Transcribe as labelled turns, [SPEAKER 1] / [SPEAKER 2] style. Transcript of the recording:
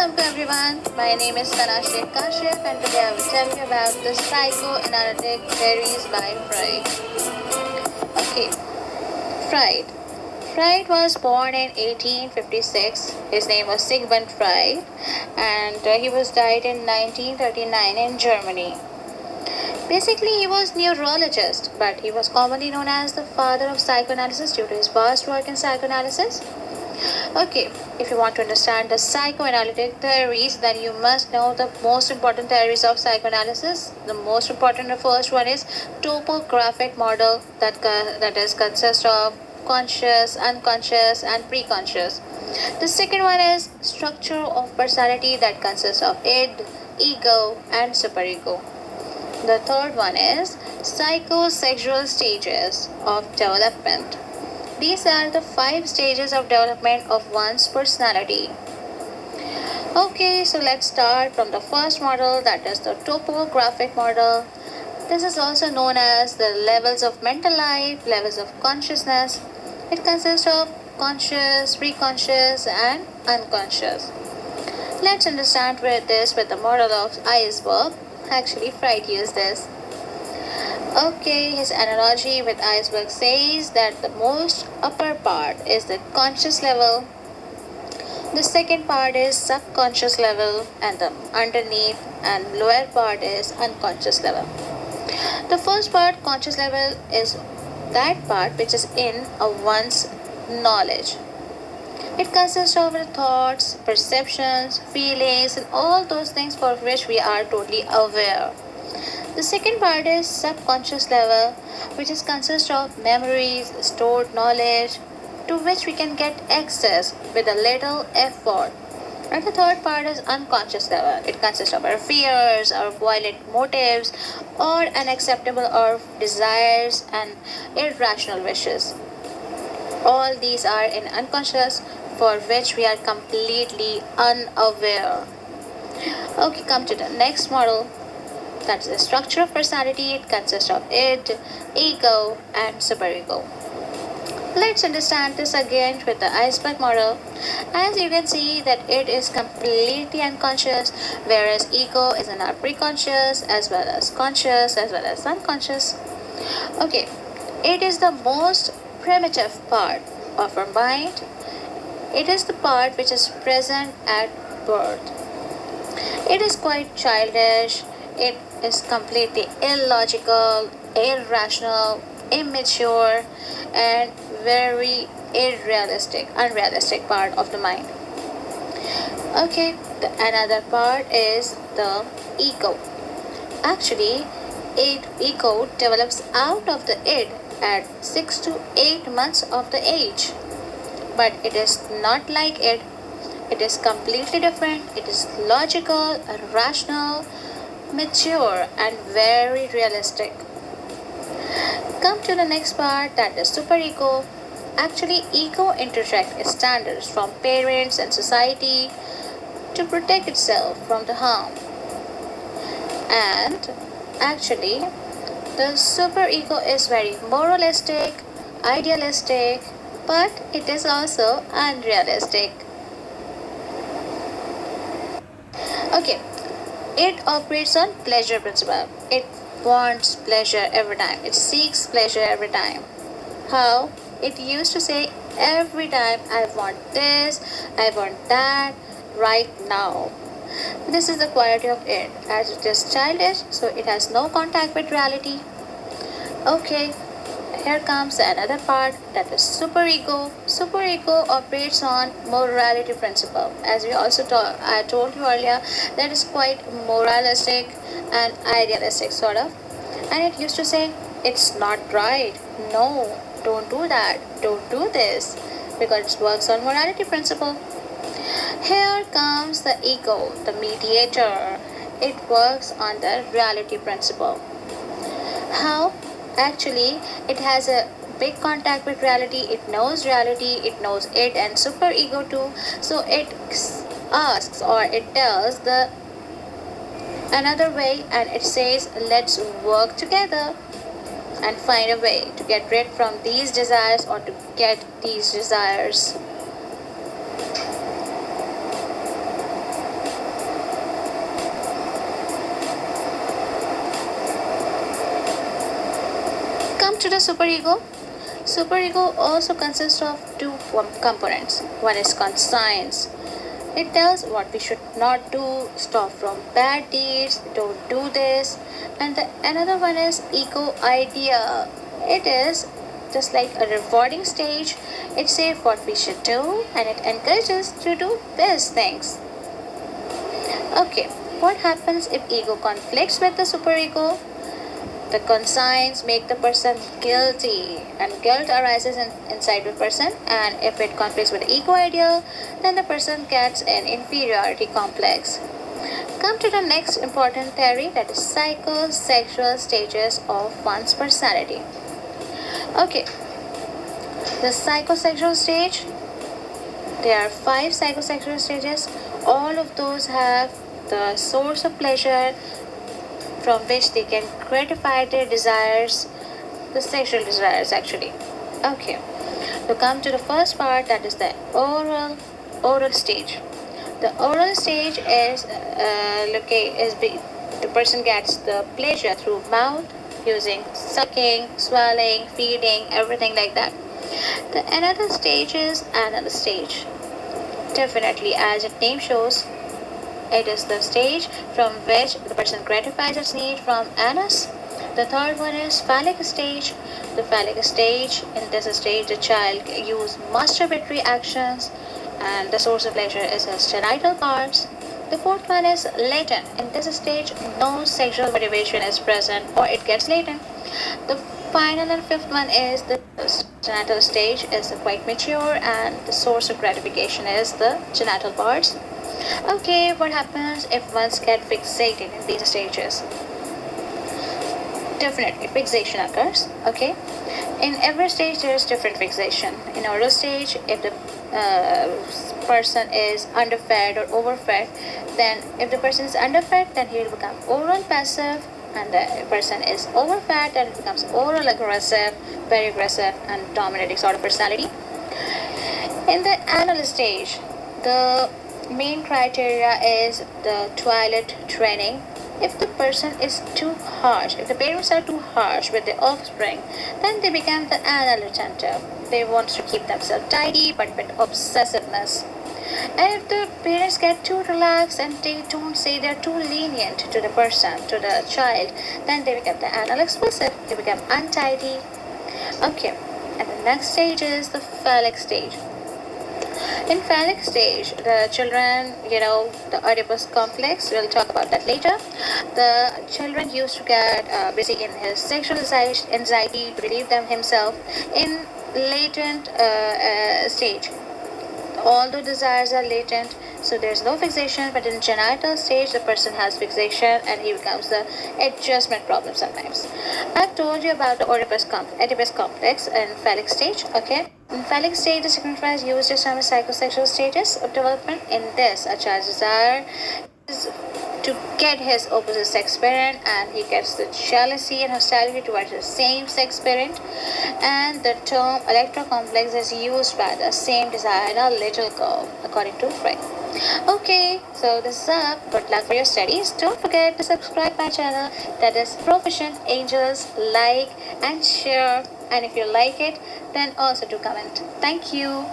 [SPEAKER 1] Welcome to everyone. My name is Tanashik Kashyap and today I will tell you about the Psychoanalytic Theories by Freud. Okay, Freud. Freud was born in 1856. His name was Sigmund Freud and he was died in 1939 in Germany. Basically, he was neurologist, but he was commonly known as the father of psychoanalysis due to his vast work in psychoanalysis. Okay, if you want to understand the psychoanalytic theories, then you must know the most important theories of psychoanalysis. The most important, the first one is topographic model that is consist of conscious, unconscious, and preconscious. The second one is structure of personality that consists of id, ego, and superego. The third one is psychosexual stages of development. These are the 5 stages of development of one's personality. Okay, so let's start from the first model, that is the topographic model. This is also known as the levels of mental life, levels of consciousness. It consists of conscious, preconscious, and unconscious. Let's understand with the model of iceberg. Actually, Freud used this. Okay, his analogy with iceberg says that the most upper part is the conscious level, the second part is subconscious level, and the underneath and lower part is unconscious level. The first part, conscious level, is that part which is in one's knowledge. It consists of the thoughts, perceptions, feelings, and all those things for which we are totally aware. The second part is subconscious level, which is consists of memories, stored knowledge, to which we can get access with a little effort. And the third part is unconscious level. It consists of our fears, our violent motives, or unacceptable or desires and irrational wishes. All these are in unconscious, for which we are completely unaware. Okay, come to the next model. That's the structure of personality. It consists of id, ego, and superego. Let's understand this again with the iceberg model. As you can see that id is completely unconscious, whereas ego is in our preconscious as well as conscious as well as unconscious. Okay, it is the most primitive part of our mind. It is the part which is present at birth. It is quite childish. It is completely illogical, irrational, immature, and very unrealistic part of the mind. Okay, another part is the ego. Actually, ego develops out of the id at 6 to 8 months of the age. But it is not like it. It is completely different. It is logical, rational, mature, and very realistic. Come to the next part, that is superego. Actually, ego interjects standards from parents and society to protect itself from the harm. And actually, the superego is very moralistic, idealistic, but it is also unrealistic. Okay, it operates on pleasure principle. It wants pleasure every time. It seeks pleasure every time. How? It used to say every time, I want this, I want that, right now. This is the quality of it. As it is childish, so it has no contact with reality. Okay, here comes another part, that is superego. Superego operates on morality principle. As I told you earlier, that is quite moralistic and idealistic sort of. And it used to say, it's not right. No, don't do that. Don't do this. Because it works on morality principle. Here comes the ego, the mediator. It works on the reality principle. How? Actually, it has a big contact with reality. It knows reality, it knows it and superego too. So it asks or it tells the another way, and it says, let's work together and find a way to get rid from these desires or to get these desires. to the superego. Superego also consists of two components. One is conscience. It tells what we should not do, stop from bad deeds, don't do this. And the another one is ego idea. It is just like a rewarding stage. It says what we should do and it encourages to do best things. Okay, what happens if ego conflicts with the superego? The conscience make the person guilty, and guilt arises inside the person, and if it conflicts with the ego ideal, then the person gets an inferiority complex. Come to the next important theory, that is psychosexual stages of one's personality. Okay, the psychosexual stage, there are 5 psychosexual stages. All of those have the source of pleasure from which they can gratify their desires, the sexual desires actually. Okay, so come to the first part, that is the oral stage. The oral stage is the person gets the pleasure through mouth using sucking, swallowing, feeding, everything like that. The another stage is anal stage. Definitely, as its name shows, it is the stage from which the person gratifies its need from anus. The third one is phallic stage. The phallic stage, in this stage, the child uses masturbatory actions and the source of pleasure is his genital parts. The fourth one is latent. In this stage, no sexual motivation is present or it gets latent. The final and fifth one is the genital stage, is quite mature and the source of gratification is the genital parts. Okay, what happens if one gets fixated in these stages? Definitely, fixation occurs. Okay, in every stage there is different fixation. In oral stage, if the person is underfed or overfed, then if the person is underfed, then he will become oral passive, and the person is overfed, then it becomes oral aggressive, very aggressive, and dominating sort of personality. In the anal stage, the main criteria is the toilet training. If the person is too harsh, if the parents are too harsh with their offspring, then they become the anal retentive. They want to keep themselves tidy but with obsessiveness. And if the parents get too relaxed and they don't say they're too lenient to the person, to the child, then they become the anal expulsive. They become untidy. Okay, and the next stage is the phallic stage. In phallic stage, the children, the Oedipus complex, we'll talk about that later. The children used to get busy in his sexual anxiety to relieve them himself in latent stage. All the desires are latent, so there's no fixation, but in genital stage, the person has fixation and he becomes the adjustment problem sometimes. I've told you about the Oedipus complex in phallic stage, okay? In phallic stage, the signifiers used to some psychosexual stages of development. In this, a child's desire is to get his opposite sex parent, and he gets the jealousy and hostility towards the same sex parent, and the term electrocomplex is used by the same desire in a little girl, according to Freud. Okay, so this is up. Good luck for your studies. Don't forget to subscribe my channel, that is Proficient Angels. Like and share, and if you like it, then also do comment. Thank you.